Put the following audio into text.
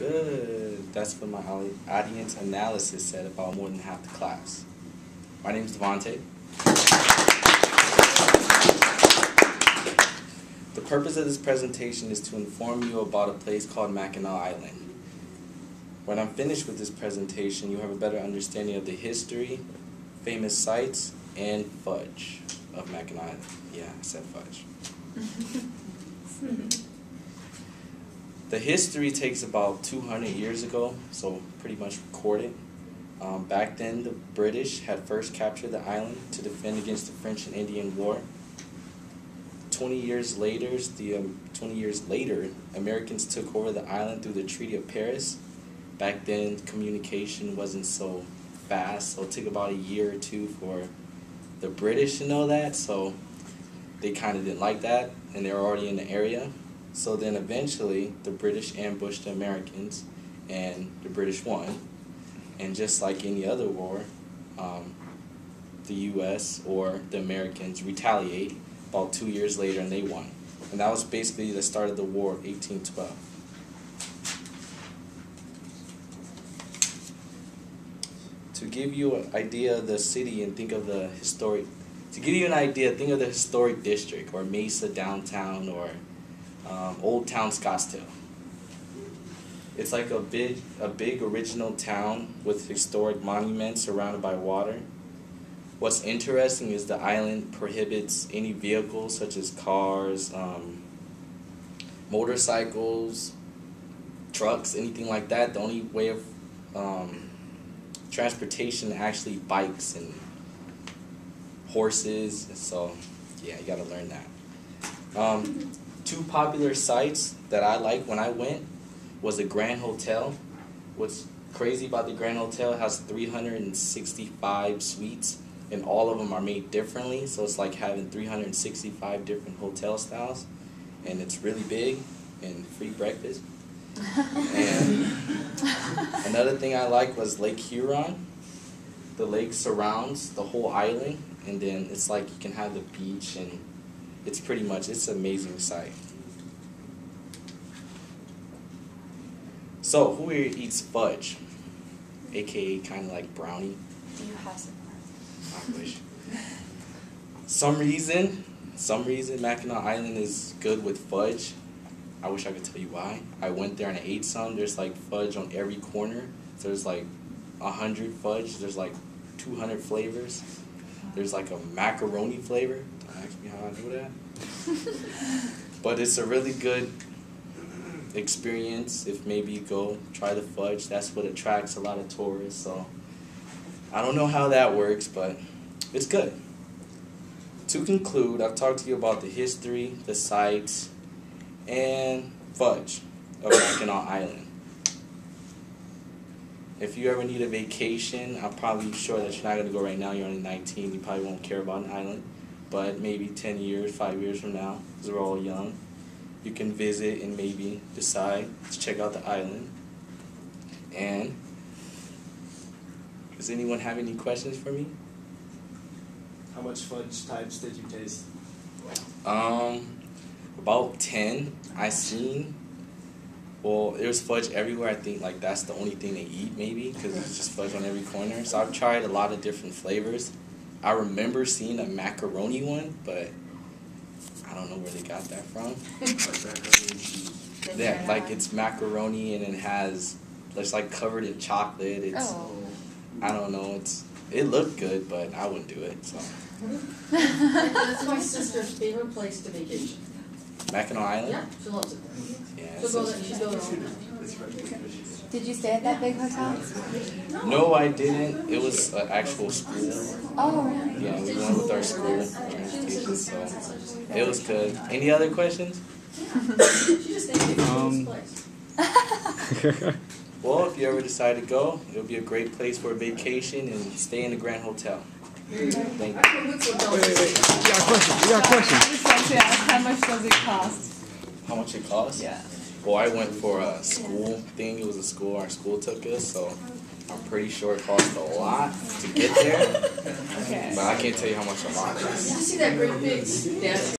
Good. That's what my audience analysis said about more than half the class. My name is Devonte. The purpose of this presentation is to inform you about a place called Mackinac Island. When I'm finished with this presentation, you'll have a better understanding of the history, famous sites, and fudge of Mackinac Island. Yeah, I said fudge. The history takes about 200 years ago, so pretty much recorded. Back then, the British had first captured the island to defend against the French and Indian War. 20 years later, Americans took over the island through the Treaty of Paris. Back then, communication wasn't so fast, so it took about a year or two for the British to know that, so they kind of didn't like that, and they were already in the area. So then eventually, the British ambushed the Americans, and the British won. And just like any other war, the U.S. or the Americans retaliate about 2 years later, and they won. And that was basically the start of the War of 1812. To give you an idea of the city and think of the historic, think of the historic district, or Mesa downtown, or Old Town Scottsdale. It's like a big original town with historic monuments surrounded by water. What's interesting is the island prohibits any vehicles such as cars, motorcycles, trucks, anything like that. The only way of transportation actually bikes and horses. So yeah, you gotta learn that. Two popular sites that I liked when I went was the Grand Hotel. What's crazy about the Grand Hotel, it has 365 suites, and all of them are made differently, so it's like having 365 different hotel styles, and it's really big, and free breakfast. And another thing I liked was Lake Huron. The lake surrounds the whole island, and then it's like you can have the beach, and it's an amazing sight. So, who here eats fudge? AKA kind of like brownie. Do you have some? I wish. Some reason Mackinac Island is good with fudge. I wish I could tell you why. I went there and I ate some. There's like fudge on every corner. So there's like 100 fudge. There's like 200 flavors. There's like a macaroni flavor. Don't ask me how I know that. But it's a really good experience if maybe you go try the fudge. That's what attracts a lot of tourists. So I don't know how that works, but it's good. To conclude, I've talked to you about the history, the sites, and fudge of Mackinac Island. If you ever need a vacation, I'm probably sure that you're not going to go right now. You're only 19. You probably won't care about an island. But maybe 10 years, 5 years from now, because we're all young, you can visit and maybe decide to check out the island. And does anyone have any questions for me? How much fudge types did you taste? About 10 I seen. Well, there's fudge everywhere. I think like that's the only thing they eat maybe, because it's just fudge on every corner. So I've tried a lot of different flavors. I remember seeing a macaroni one, but I don't know where they got that from. Yeah, like it's macaroni and it's like covered in chocolate. It's I don't know. It looked good, but I wouldn't do it. So. That's my sister's favorite place to vacation. Mackinac Island? Yeah, she loves it. Yeah. She'll go there. Did you stay at that big hotel? No, I didn't. It was an actual school. Oh, really? Yeah, we went with our school transportation, so it was good. Any other questions? She just thinks it's a place. Well, if you ever decide to go, it'll be a great place for a vacation, and stay in the Grand Hotel. Thank you. Wait. You got a question. I just want to ask, how much does it cost? How much it costs? Yeah. Well, I went for a school thing. It was a school. Our school took us, so I'm pretty sure it cost a lot to get there. Okay. But I can't tell you how much a lot is. Did you see that great big statue?